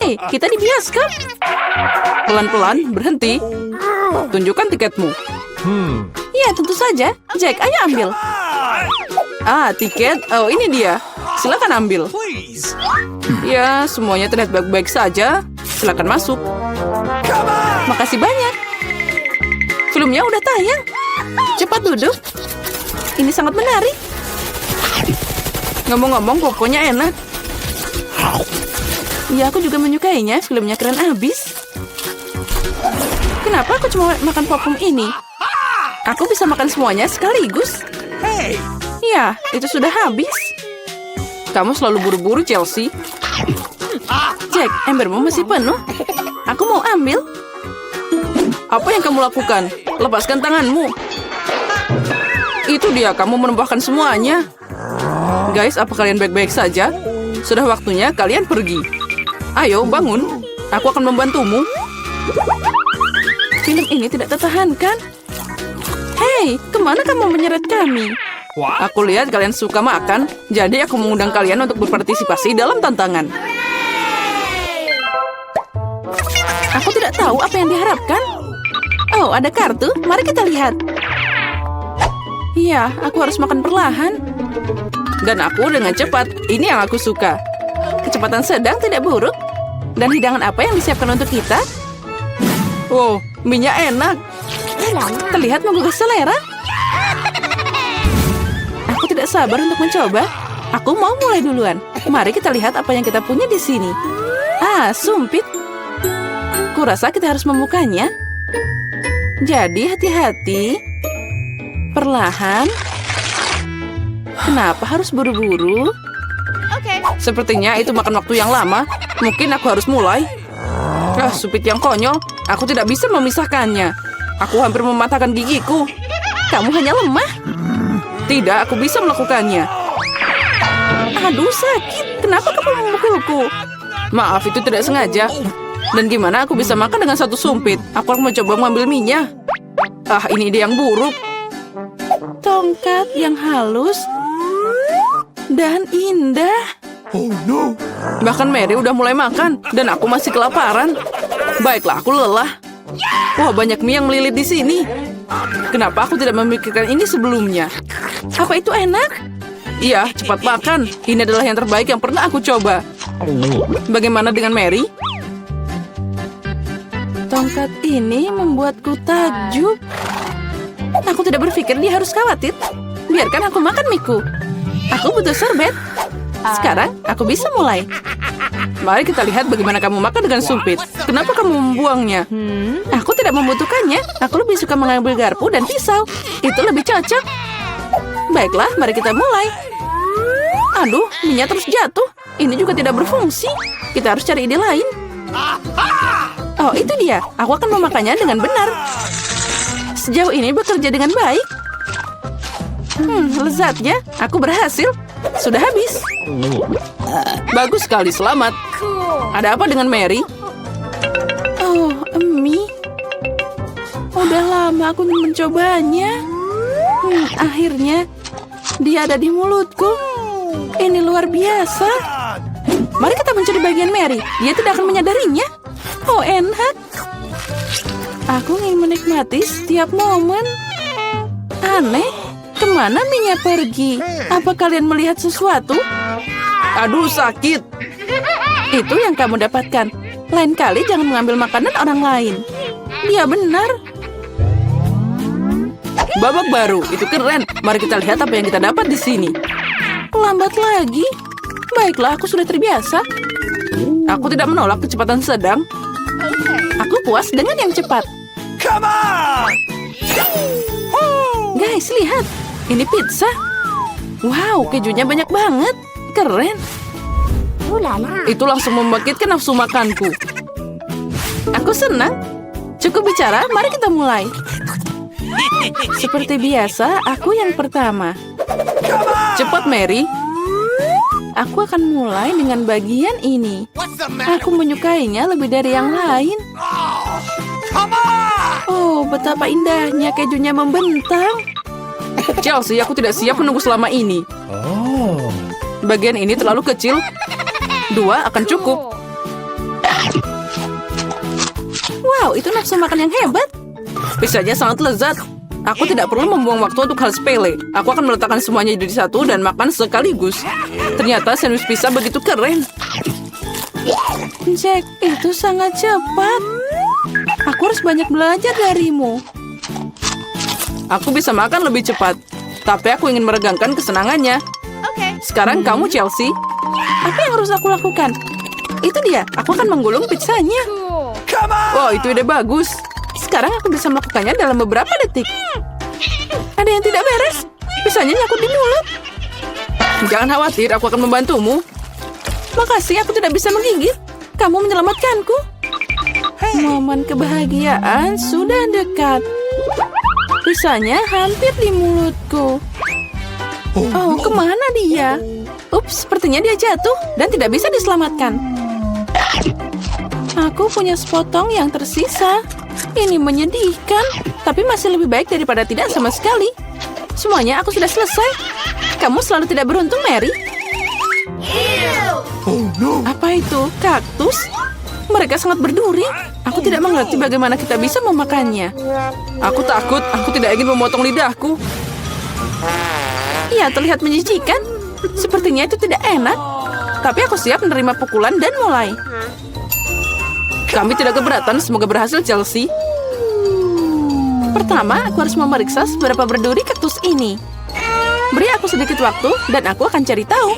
Hei, kita di bioskop. Pelan-pelan, berhenti. Tunjukkan tiketmu. Ya, tentu saja. Jack, ayo ambil. Ah, tiket. Oh, ini dia. Silakan ambil. Ya, semuanya terlihat baik-baik saja. Silakan masuk. Makasih banyak. Filmnya udah tayang. Cepat duduk. Ini sangat menarik. Ngomong-ngomong, pokoknya enak. Ya, aku juga menyukainya. Filmnya keren abis. Kenapa aku cuma makan popcorn ini? Aku bisa makan semuanya sekaligus. Ya, itu sudah habis. Kamu selalu buru-buru, Chelsea. Jack, embermu masih penuh. Aku mau ambil. Apa yang kamu lakukan? Lepaskan tanganmu. Itu dia, kamu menumpahkan semuanya. Guys, apa kalian baik-baik saja? Sudah waktunya kalian pergi. Ayo, bangun. Aku akan membantumu. Film ini tidak tertahankan. Hei, kemana kamu menyeret kami? Aku lihat kalian suka makan, jadi aku mengundang kalian untuk berpartisipasi dalam tantangan. Aku tidak tahu apa yang diharapkan. Oh, ada kartu. Mari kita lihat. Iya, aku harus makan perlahan. Dan aku dengan cepat. Ini yang aku suka. Kecepatan sedang tidak buruk. Dan hidangan apa yang disiapkan untuk kita? Wow, minyak enak. Terlihat menggugah selera. Aku tidak sabar untuk mencoba. Aku mau mulai duluan. Mari kita lihat apa yang kita punya di sini. Ah, sumpit. Kurasa kita harus membukanya. Jadi hati-hati. Perlahan. Kenapa harus buru-buru? Sepertinya itu makan waktu yang lama. Mungkin aku harus mulai. Ah, sumpit yang konyol. Aku tidak bisa memisahkannya. Aku hampir mematahkan gigiku. Kamu hanya lemah. Tidak, aku bisa melakukannya. Aduh, sakit. Kenapa kamu memukulku? Maaf, itu tidak sengaja. Dan gimana aku bisa makan dengan satu sumpit? Aku akan mencoba mengambil minyak. Ah, ini ide yang buruk. Tongkat yang halus dan indah. Oh no. Bahkan Mary udah mulai makan dan aku masih kelaparan. Baiklah, aku lelah. Wah, banyak mie yang melilit di sini. Kenapa aku tidak memikirkan ini sebelumnya? Apa itu enak? Iya, cepat makan. Ini adalah yang terbaik yang pernah aku coba. Bagaimana dengan Mary? Tongkat ini membuatku takjub. Aku tidak berpikir dia harus khawatir. Biarkan aku makan miku. Aku butuh sorbet. Sekarang aku bisa mulai. Mari kita lihat bagaimana kamu makan dengan sumpit. Kenapa kamu membuangnya? Aku tidak membutuhkannya. Aku lebih suka mengambil garpu dan pisau. Itu lebih cocok. Baiklah, mari kita mulai. Aduh, minyak terus jatuh. Ini juga tidak berfungsi. Kita harus cari ide lain. Oh, itu dia. Aku akan memakannya dengan benar. Sejauh ini bekerja dengan baik. Lezatnya. Aku berhasil. Sudah habis. Bagus sekali, selamat. Ada apa dengan Mary? Oh, mie. Udah lama aku ingin mencobanya. Akhirnya, dia ada di mulutku. Ini luar biasa. Mari kita mencuri bagian Mary. Dia tidak akan menyadarinya. Oh, enak. Aku ingin menikmati setiap momen. Aneh. Kemana minyak pergi? Apa kalian melihat sesuatu? Aduh, sakit. Itu yang kamu dapatkan. Lain kali jangan mengambil makanan orang lain. Dia benar. Babak baru, itu keren. Mari kita lihat apa yang kita dapat di sini. Lambat lagi. Baiklah, aku sudah terbiasa. Aku tidak menolak kecepatan sedang. Aku puas dengan yang cepat. Come on! Guys, lihat. Ini pizza. Wow, kejunya banyak banget. Keren. Itu langsung membangkitkan nafsu makanku. Aku senang. Cukup bicara, mari kita mulai. Seperti biasa, aku yang pertama. Cepat, Mary. Aku akan mulai dengan bagian ini. Aku menyukainya lebih dari yang lain. Oh, betapa indahnya kejunya membentang. Chelsea, aku tidak siap menunggu selama ini. Bagian ini terlalu kecil. 2 akan cukup. Wow, itu nafsu makan yang hebat. Pizzanya sangat lezat. Aku tidak perlu membuang waktu untuk hal sepele. Aku akan meletakkan semuanya jadi satu dan makan sekaligus. Ternyata sandwich pizza begitu keren. Jack, itu sangat cepat. Aku harus banyak belajar darimu. Aku bisa makan lebih cepat, tapi aku ingin meregangkan kesenangannya. Sekarang kamu, Chelsea. Apa yang harus aku lakukan? Itu dia, aku akan menggulung pizzanya. Come on! Wow, itu ide bagus. Sekarang aku bisa melakukannya dalam beberapa detik. Ada yang tidak beres. Pizzanya nyangkut di mulut. Jangan khawatir, aku akan membantumu. Makasih, aku tidak bisa menggigit. Kamu menyelamatkanku. Momen kebahagiaan sudah dekat. Pizzanya hampir di mulutku. Oh, kemana dia? Ups, sepertinya dia jatuh dan tidak bisa diselamatkan. Aku punya sepotong yang tersisa. Ini menyedihkan, tapi masih lebih baik daripada tidak sama sekali. Semuanya aku sudah selesai. Kamu selalu tidak beruntung, Mary. Oh no! Apa itu? Kaktus? Mereka sangat berduri. Aku tidak mengerti bagaimana kita bisa memakannya. Aku takut, aku tidak ingin memotong lidahku. Iya, terlihat menjijikan. Sepertinya itu tidak enak. Tapi aku siap menerima pukulan dan mulai. Kami tidak keberatan, semoga berhasil, Chelsea. Pertama, aku harus memeriksa seberapa berduri kaktus ini. Beri aku sedikit waktu, dan aku akan cari tahu.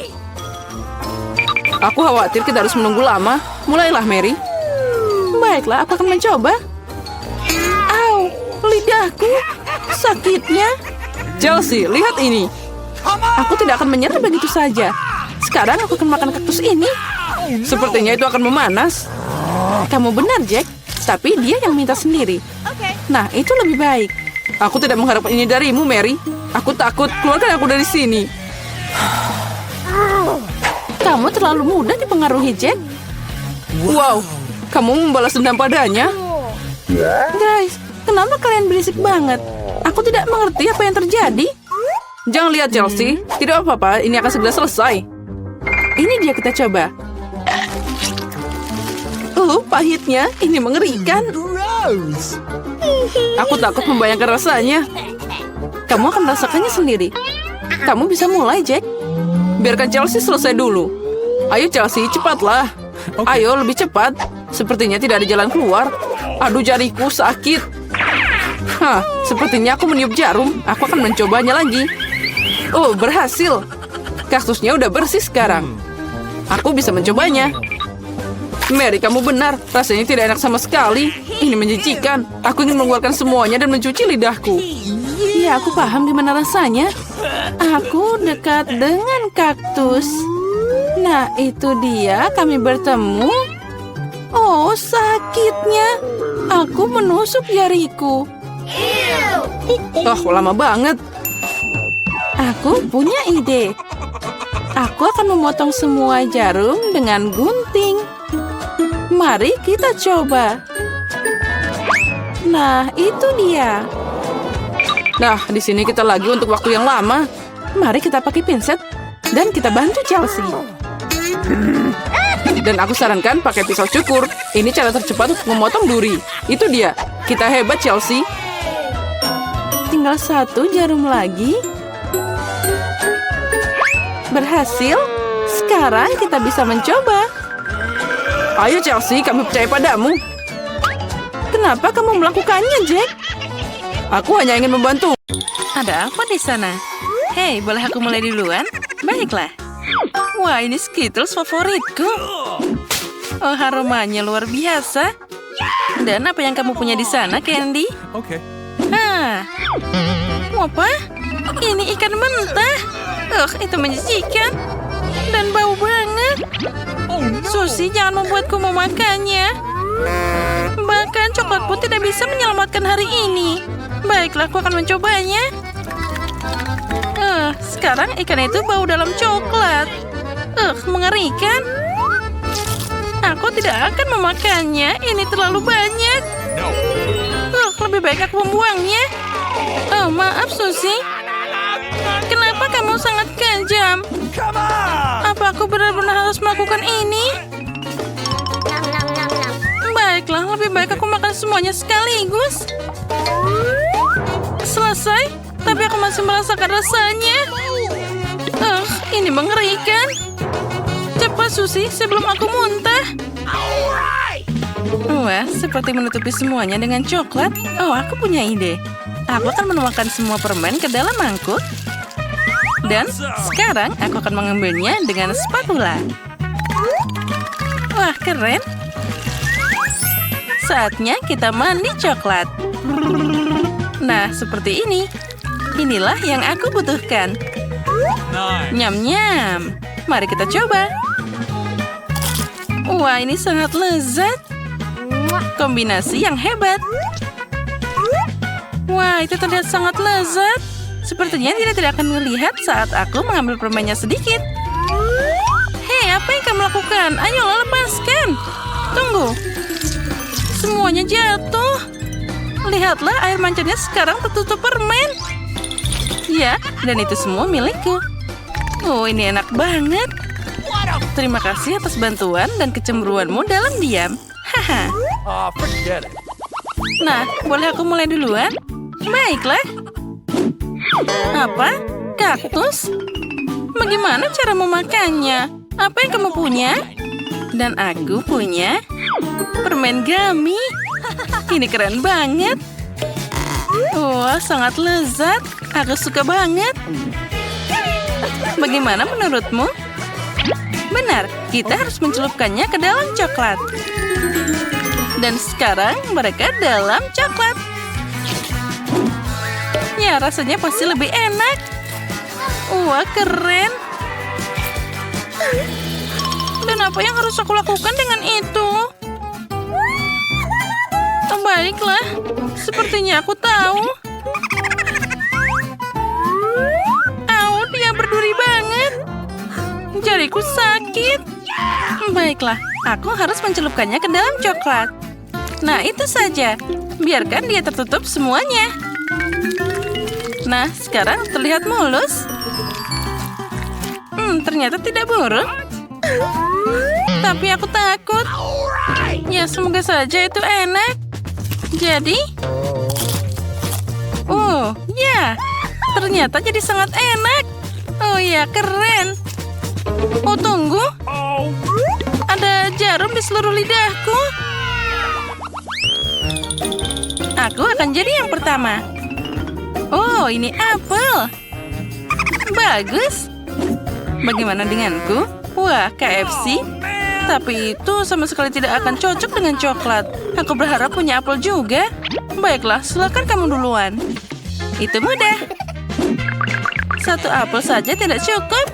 Aku khawatir kita harus menunggu lama. Mulailah, Mary. Baiklah, aku akan mencoba. Au, lidahku. Sakitnya. Chelsea, lihat ini. Aku tidak akan menyerah begitu saja. Sekarang aku akan makan kaktus ini. Sepertinya itu akan memanas. Kamu benar, Jack. Tapi dia yang minta sendiri. Nah, itu lebih baik. Aku tidak mengharapkan ini darimu, Mary. Aku takut. Keluarkan aku dari sini. Kamu terlalu mudah dipengaruhi, Jack. Wow, kamu membalas dendam padanya. Guys, kenapa kalian berisik banget? Aku tidak mengerti apa yang terjadi. Jangan lihat, Chelsea. Tidak apa-apa, ini akan segera selesai. Ini dia, kita coba. Pahitnya. Ini mengerikan. Gross! Aku takut membayangkan rasanya. Kamu akan merasakannya sendiri. Kamu bisa mulai, Jack. Biarkan Chelsea selesai dulu. Ayo, Chelsea, cepatlah. Ayo, lebih cepat. Sepertinya tidak ada jalan keluar. Aduh, jariku sakit. Hah, sepertinya aku meniup jarum. Aku akan mencobanya lagi. Oh, berhasil. Kaktusnya udah bersih sekarang. Aku bisa mencobanya. Mary, kamu benar. Rasanya tidak enak sama sekali. Ini menjijikan. Aku ingin mengeluarkan semuanya dan mencuci lidahku. Ya, aku paham gimana rasanya. Aku dekat dengan kaktus. Nah, itu dia. Kami bertemu. Oh, sakitnya. Aku menusuk jariku. Oh, lama banget. Aku punya ide. Aku akan memotong semua jarum dengan gunting. Mari kita coba. Nah, itu dia. Nah, di sini kita lagi untuk waktu yang lama. Mari kita pakai pinset dan kita bantu Chelsea. Dan aku sarankan pakai pisau cukur. Ini cara tercepat untuk memotong duri. Itu dia. Kita hebat, Chelsea. Tinggal satu jarum lagi. Berhasil. Sekarang kita bisa mencoba. Ayo, Chelsea, kami percaya padamu. Kenapa kamu melakukannya, Jack? Aku hanya ingin membantu. Ada apa di sana? Hei, boleh aku mulai duluan? Baiklah. Wah, ini Skittles favoritku. Oh, aromanya luar biasa. Dan apa yang kamu punya di sana, Candy? Okay. Hah. Apa? Ini ikan mentah. Itu menjijikan. Dan bau banget. Susi, jangan membuatku memakannya. Bahkan coklat pun tidak bisa menyelamatkan hari ini. Baiklah, aku akan mencobanya. Sekarang ikan itu bau dalam coklat. Mengerikan. Aku tidak akan memakannya. Ini terlalu banyak. Lebih baik aku membuangnya. Oh, maaf, Susi. Kenapa kamu sangat kejam? Come on! Apa aku benar-benar harus melakukan ini? lebih baik aku makan semuanya sekaligus. Selesai, tapi aku masih merasakan rasanya. Ini mengerikan. Cepat, Susi, sebelum aku muntah. Wah, seperti menutupi semuanya dengan coklat. Oh, aku punya ide. Aku akan menuangkan semua permen ke dalam mangkuk. Dan sekarang aku akan mengambilnya dengan spatula. Wah, keren. Saatnya kita mandi coklat. Nah, seperti ini. Inilah yang aku butuhkan. Nyam-nyam. Mari kita coba. Wah, ini sangat lezat. Kombinasi yang hebat. Wah, itu terlihat sangat lezat. Sepertinya dia tidak akan melihat saat aku mengambil permennya sedikit. Hei, apa yang kamu lakukan? Ayolah, lepaskan. Tunggu. Semuanya jatuh. Lihatlah, air mancurnya sekarang tertutup permen. Ya, dan itu semua milikku. Oh, ini enak banget. Terima kasih atas bantuan dan kecemburuanmu dalam diam. Haha. Forget it. Nah, boleh aku mulai duluan? Baiklah. Apa? Kaktus? Bagaimana cara memakannya? Apa yang kamu punya? Dan aku punya permen gummy. Ini keren banget. Wah, sangat lezat. Aku suka banget. Bagaimana menurutmu? Benar, kita harus mencelupkannya ke dalam coklat. Dan sekarang mereka dalam coklat. Ya, rasanya pasti lebih enak. Wah, keren. Dan apa yang harus aku lakukan dengan itu? Oh, baiklah, sepertinya aku tahu. Au, dia berduri banget. Jariku sakit. Baiklah, aku harus mencelupkannya ke dalam coklat. Nah, itu saja. Biarkan dia tertutup semuanya. Nah, sekarang terlihat mulus. Ternyata tidak buruk. Tapi aku takut. Ya, semoga saja itu enak. Jadi... Oh, ya. Ternyata jadi sangat enak. Oh ya, keren. Oh, tunggu. Ada jarum di seluruh lidahku. Aku akan jadi yang pertama. Oh, ini apel. Bagus. Bagaimana denganku? Wah, KFC. Tapi itu sama sekali tidak akan cocok dengan coklat. Aku berharap punya apel juga. Baiklah, silakan kamu duluan. Itu mudah. Satu apel saja tidak cukup.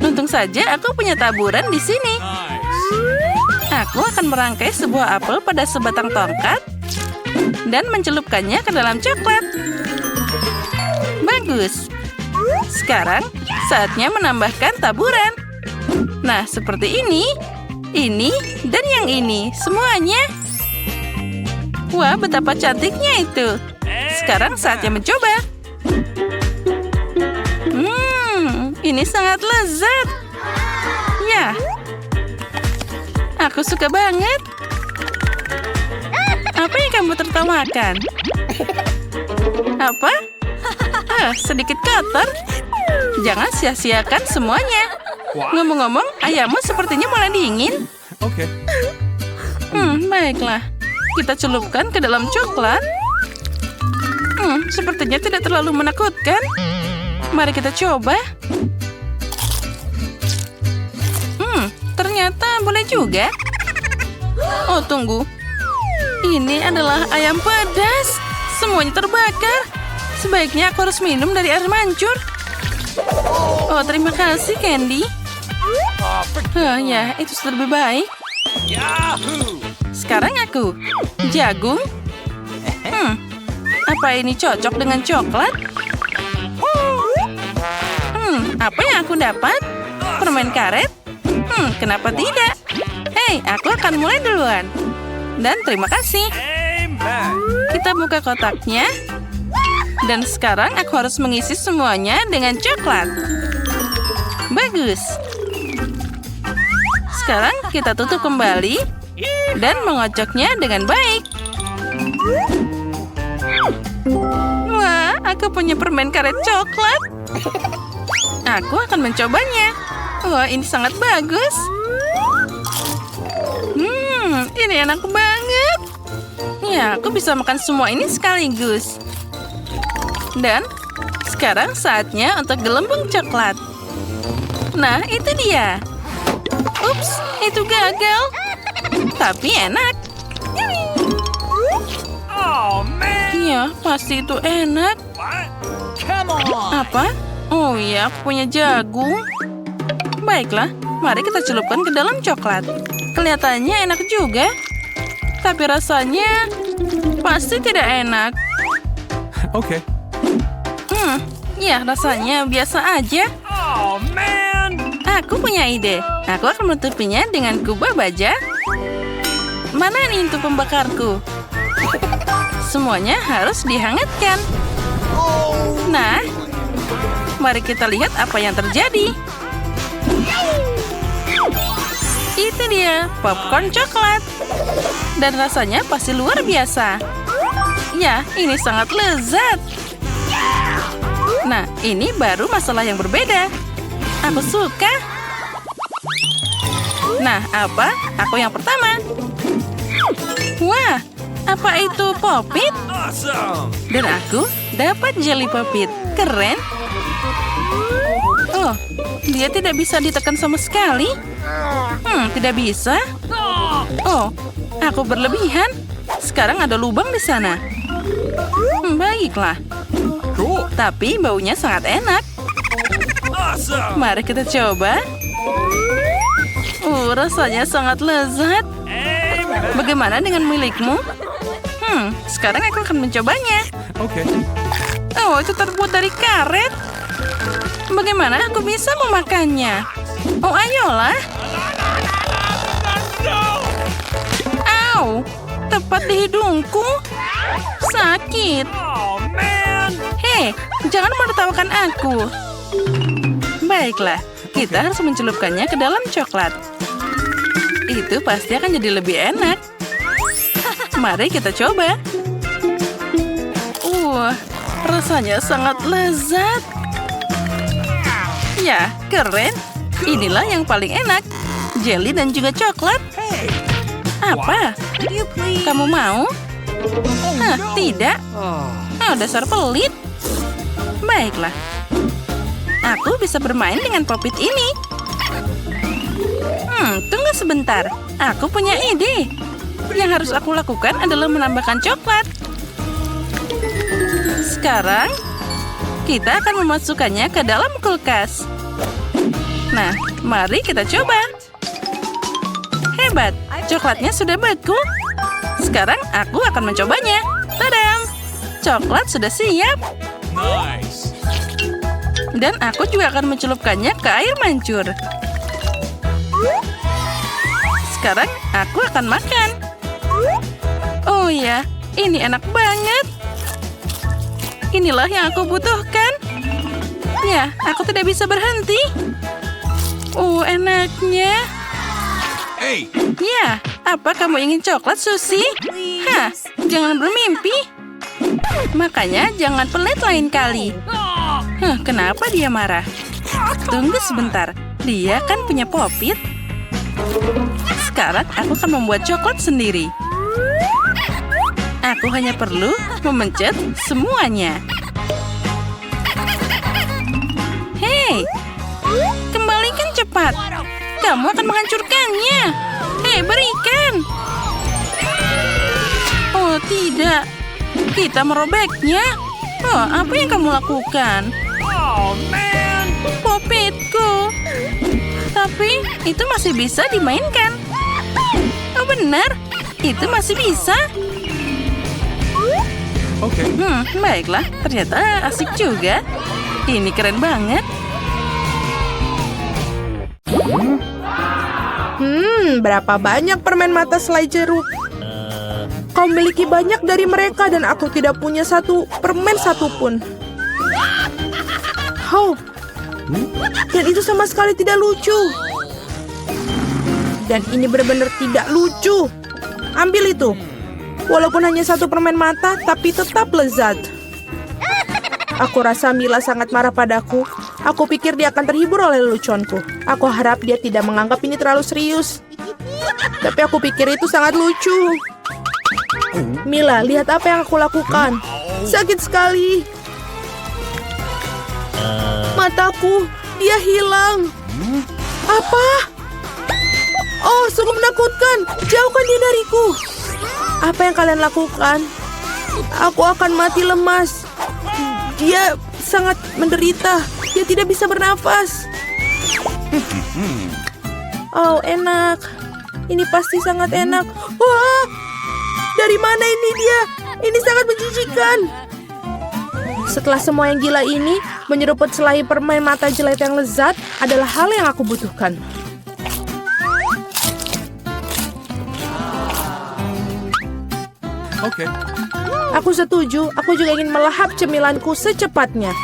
Untung saja aku punya taburan di sini. Aku akan merangkai sebuah apel pada sebatang tongkat dan mencelupkannya ke dalam coklat. Bagus. Sekarang saatnya menambahkan taburan. Nah, seperti ini, dan yang ini, semuanya. Wah, betapa cantiknya itu. Sekarang saatnya mencoba. Ini sangat lezat. Ya, aku suka banget. Apa yang kamu tertawakan? Apa? Sedikit kotor. Jangan sia-siakan semuanya. Ngomong-ngomong, ayammu sepertinya mulai dingin. Okay. Baiklah. Kita celupkan ke dalam coklat. Sepertinya tidak terlalu menakutkan. Mari kita coba. Ternyata boleh juga. Oh, tunggu. Ini adalah ayam pedas. Semuanya terbakar. Sebaiknya aku harus minum dari air mancur. Oh, terima kasih, Candy. Ya, itu sudah lebih baik. Sekarang aku. Jagung. Apa ini cocok dengan coklat? Apa yang aku dapat? Permen karet? Kenapa tidak? Hei, aku akan mulai duluan. Dan terima kasih. Kita buka kotaknya. Dan sekarang aku harus mengisi semuanya dengan coklat. Bagus. Sekarang kita tutup kembali dan mengocoknya dengan baik. Wah, aku punya permen karet coklat. Aku akan mencobanya. Wah, ini sangat bagus. Ini enak banget. Ya, aku bisa makan semua ini sekaligus. Dan sekarang saatnya untuk gelembung coklat. Nah, itu dia. Ups, itu gagal. Tapi enak. Oh, man. Iya, pasti itu enak. What? Come on. Apa? Oh iya, aku punya jagung. Baiklah, mari kita celupkan ke dalam coklat. Kelihatannya enak juga. Tapi rasanya pasti tidak enak. Okay. Ya rasanya biasa aja. Oh, man. Aku punya ide. Aku akan menutupinya dengan kubah baja. Mana nih untuk pembakarku? Semuanya harus dihangatkan. Nah, mari kita lihat apa yang terjadi. Itu dia, popcorn coklat. Dan rasanya pasti luar biasa. Ya, ini sangat lezat. Nah, ini baru masalah yang berbeda. Aku suka. Nah, apa? Aku yang pertama. Wah, apa itu popit? Awesome. Dan aku dapat jelly popit. Keren. Oh, dia tidak bisa ditekan sama sekali. Tidak bisa. Oh, aku berlebihan. Sekarang ada lubang di sana. Baiklah. Cool. Tapi baunya sangat enak. Awesome. Mari kita coba. Rasanya sangat lezat. Bagaimana dengan milikmu? Sekarang aku akan mencobanya. Okay. Oh, itu terbuat dari karet. Bagaimana aku bisa memakannya? Oh, ayolah. Au, tepat di hidungku. Sakit. Oh, man. Hei, jangan menertawakan aku. Baiklah, kita harus mencelupkannya ke dalam coklat. Itu pasti akan jadi lebih enak. Mari kita coba. Rasanya sangat lezat. Ya, keren. Inilah yang paling enak. Jelly dan juga coklat. Apa? Kamu mau? Hah, tidak. Dasar pelit. Baiklah. Aku bisa bermain dengan popit ini. Tunggu sebentar. Aku punya ide. Yang harus aku lakukan adalah menambahkan coklat. Sekarang, kita akan memasukkannya ke dalam kulkas. Nah, mari kita coba. Hebat, coklatnya sudah beku. Sekarang aku akan mencobanya. Tadam! Coklat sudah siap. Nice. Dan aku juga akan mencelupkannya ke air mancur. Sekarang aku akan makan. Oh ya, ini enak banget. Inilah yang aku butuhkan. Ya, aku tidak bisa berhenti. Enaknya. Hey. Ya, apa kamu ingin coklat, Susi? Hah, jangan bermimpi. Makanya jangan pelit lain kali. Kenapa dia marah? Tunggu sebentar. Dia kan punya popit. Sekarang aku akan membuat coklat sendiri. Aku hanya perlu memencet semuanya. Hei, kembalikan cepat. Kamu akan menghancurkannya. Hei, berikan. Oh, tidak. Kita merobeknya. Oh, apa yang kamu lakukan? Oh, man. Popitku. Tapi itu masih bisa dimainkan. Oh, benar. Itu masih bisa. Okay. Baiklah. Ternyata asik juga. Ini keren banget. Berapa banyak permen mata selai jeruk? Kau memiliki banyak dari mereka dan aku tidak punya satu permen satupun. Dan itu sama sekali tidak lucu. Dan ini benar-benar tidak lucu. Ambil itu. Walaupun hanya satu permen mata, tapi tetap lezat. Aku rasa Mila sangat marah padaku. Aku pikir dia akan terhibur oleh leluconku. Aku harap dia tidak menganggap ini terlalu serius. Tapi aku pikir itu sangat lucu. Mila, lihat apa yang aku lakukan. Sakit sekali. Mataku, dia hilang. Apa? Oh, sungguh menakutkan. Jauhkan dia dariku. Apa yang kalian lakukan? Aku akan mati lemas. Dia sangat menderita. Dia tidak bisa bernafas. Oh, enak. Ini pasti sangat enak. Wah, dari mana ini dia? Ini sangat menjijikan. Setelah semua yang gila ini, menyeruput selai permen mata jelek yang lezat adalah hal yang aku butuhkan. Okay. Aku setuju, aku juga ingin melahap cemilanku secepatnya.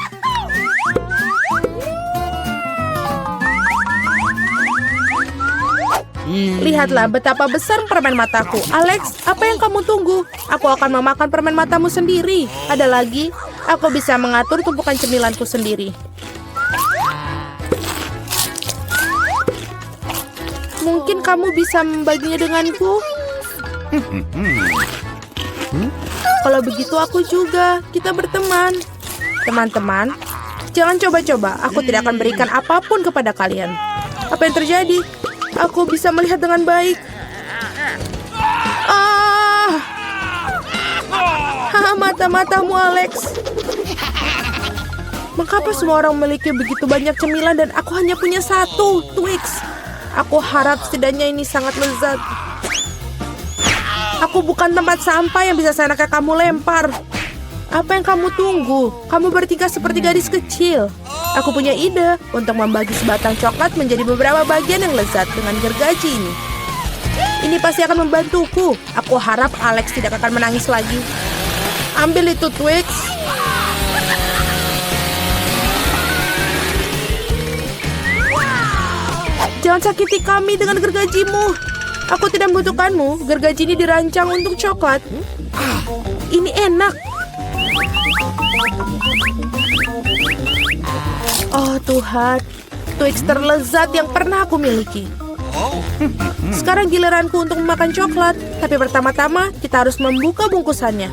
Lihatlah betapa besar permen mataku. Alex, apa yang kamu tunggu? Aku akan memakan permen matamu sendiri. Ada lagi, aku bisa mengatur tumpukan cemilanku sendiri. Mungkin kamu bisa membaginya denganku? Kalau begitu aku juga. Kita berteman. Teman-teman, jangan coba-coba. Aku tidak akan berikan apapun kepada kalian. Apa yang terjadi? Aku bisa melihat dengan baik. Mata-matamu, Alex. Mengapa semua orang memiliki begitu banyak cemilan dan aku hanya punya satu, Twix? Aku harap setidaknya ini sangat lezat. Aku bukan tempat sampah yang bisa seenaknya kamu lempar. Apa yang kamu tunggu? Kamu bertingkah seperti gadis kecil. Aku punya ide untuk membagi sebatang coklat menjadi beberapa bagian yang lezat dengan gergaji ini. Ini pasti akan membantuku. Aku harap Alex tidak akan menangis lagi. Ambil itu, Twix. Jangan sakiti kami dengan gergajimu. Aku tidak membutuhkanmu. Gergaji ini dirancang untuk coklat. Ini enak. Oh Tuhan, Twix terlezat yang pernah aku miliki. Sekarang giliranku untuk memakan coklat. Tapi pertama-tama kita harus membuka bungkusannya.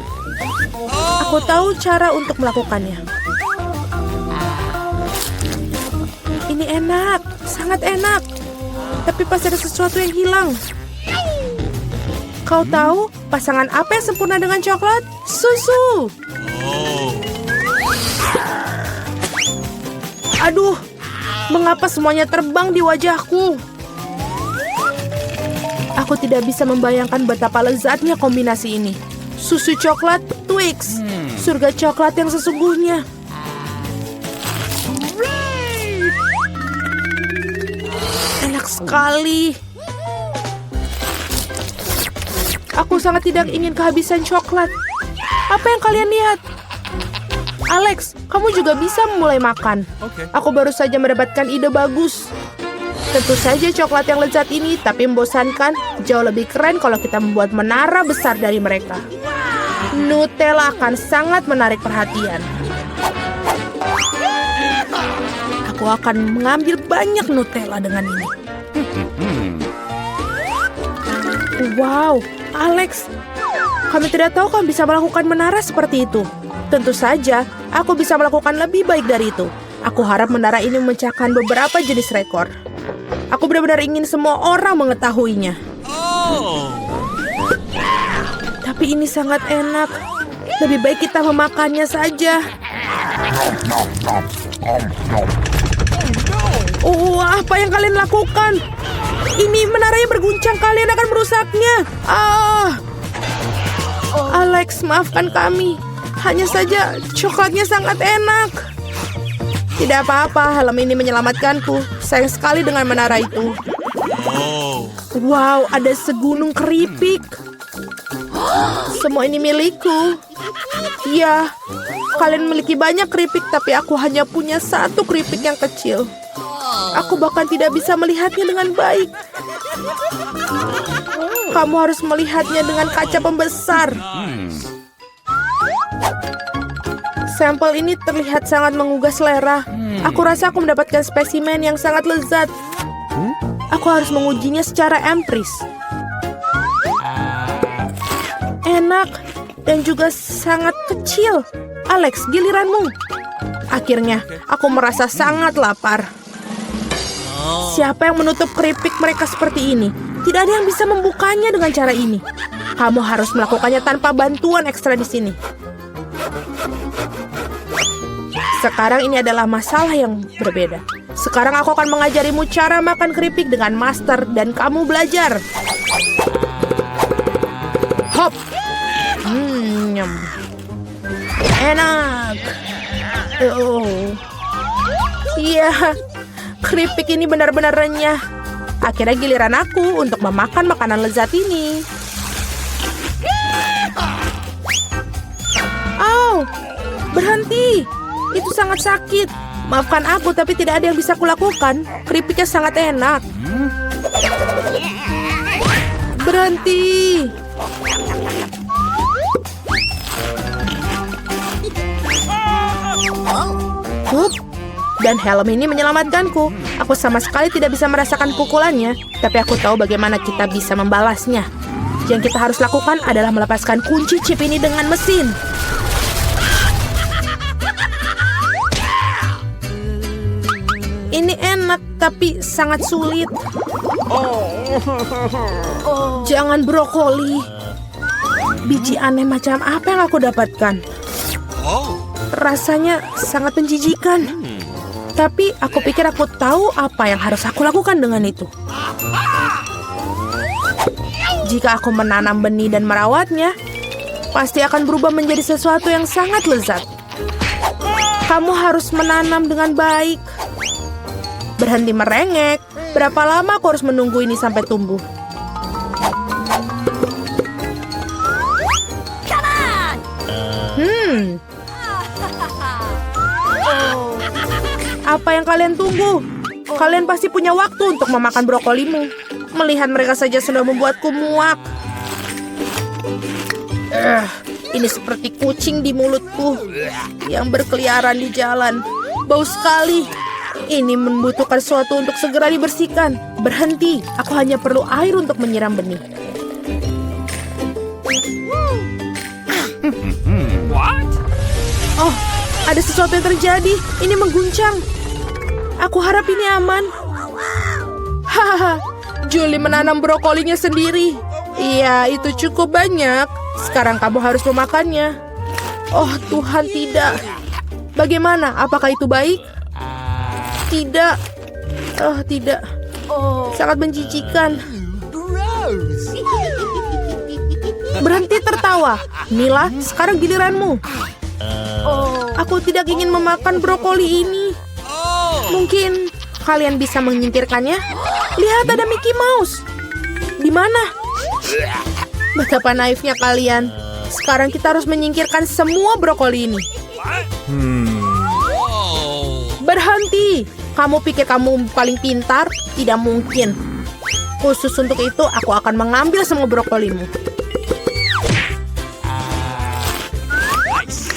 Aku tahu cara untuk melakukannya. Ini enak, sangat enak. Tapi pasti ada sesuatu yang hilang. Kau tahu pasangan apa yang sempurna dengan coklat? Susu. Aduh, mengapa semuanya terbang di wajahku? Aku tidak bisa membayangkan betapa lezatnya kombinasi ini. Susu coklat, Twix. Surga coklat yang sesungguhnya. Enak sekali. Aku sangat tidak ingin kehabisan coklat. Apa yang kalian lihat? Alex, kamu juga bisa mulai makan. Aku baru saja mendapatkan ide bagus. Tentu saja coklat yang lezat ini, tapi membosankan. Jauh lebih keren kalau kita membuat menara besar dari mereka. Nutella akan sangat menarik perhatian. Aku akan mengambil banyak Nutella dengan ini. Wow, Alex, kami tidak tahu kamu bisa melakukan menara seperti itu. Tentu saja, aku bisa melakukan lebih baik dari itu. Aku harap menara ini memecahkan beberapa jenis rekor. Aku benar-benar ingin semua orang mengetahuinya. Tapi ini sangat enak. Lebih baik kita memakannya saja. Oh, apa yang kalian lakukan? Ini menaranya berguncang, kalian akan merusaknya. Alex, maafkan kami. Hanya saja coklatnya sangat enak. Tidak apa-apa, helm ini menyelamatkanku. Sayang sekali dengan menara itu. Wow, ada segunung keripik. Semua ini milikku. Ya, kalian memiliki banyak keripik, tapi aku hanya punya satu keripik yang kecil. Aku bahkan tidak bisa melihatnya dengan baik. Kamu harus melihatnya dengan kaca pembesar. Sampel ini terlihat sangat menggugah selera. Aku rasa aku mendapatkan spesimen yang sangat lezat. Aku harus mengujinya secara empiris. Enak dan juga sangat kecil. Alex, giliranmu. Akhirnya, aku merasa sangat lapar. Siapa yang menutup keripik mereka seperti ini? Tidak ada yang bisa membukanya dengan cara ini. Kamu harus melakukannya tanpa bantuan ekstra di sini. Sekarang ini adalah masalah yang berbeda. Sekarang aku akan mengajarimu cara makan keripik dengan master dan kamu belajar. Hop. Nyam. Enak. Iya, keripik ini benar-benar renyah. Akhirnya giliran aku untuk memakan makanan lezat ini. Au, berhenti. Itu sangat sakit. Maafkan aku, tapi tidak ada yang bisa kulakukan. Keripiknya sangat enak. Berhenti. Hup. Dan helm ini menyelamatkanku. Aku sama sekali tidak bisa merasakan pukulannya, tapi aku tahu bagaimana kita bisa membalasnya. Yang kita harus lakukan adalah melepaskan kunci chip ini dengan mesin. Ini enak, tapi sangat sulit. Jangan brokoli. Biji aneh macam apa yang aku dapatkan? Rasanya sangat menjijikan. Tapi aku pikir aku tahu apa yang harus aku lakukan dengan itu. Jika aku menanam benih dan merawatnya, pasti akan berubah menjadi sesuatu yang sangat lezat. Kamu harus menanam dengan baik. Berhenti merengek. Berapa lama aku harus menunggu ini sampai tumbuh? Apa yang kalian tunggu? Kalian pasti punya waktu untuk memakan brokolimu. Melihat mereka saja sudah membuatku muak. Ini seperti kucing di mulutku yang berkeliaran di jalan. Bau sekali. Ini membutuhkan sesuatu untuk segera dibersihkan. Berhenti, aku hanya perlu air untuk menyiram benih. What? Oh, ada sesuatu yang terjadi. Ini mengguncang. Aku harap ini aman. Hahaha, Julie menanam brokolinya sendiri. Iya, itu cukup banyak. Sekarang kamu harus memakannya. Oh Tuhan, tidak. Bagaimana? Apakah itu baik? Tidak. Oh, tidak. Sangat menjijikan. Berhenti tertawa. Mila, sekarang giliranmu. Aku tidak ingin memakan brokoli ini. Mungkin kalian bisa menyingkirkannya? Lihat, ada Mickey Mouse. Di mana? Betapa naifnya kalian. Sekarang kita harus menyingkirkan semua brokoli ini. Berhenti. Kamu pikir kamu paling pintar? Tidak mungkin. Khusus untuk itu, aku akan mengambil semua brokolimu.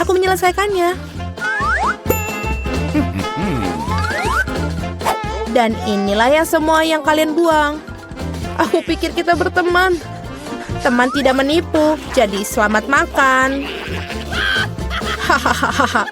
Aku menyelesaikannya. Dan inilah yang semua yang kalian buang. Aku pikir kita berteman. Teman tidak menipu, jadi selamat makan. Hahaha.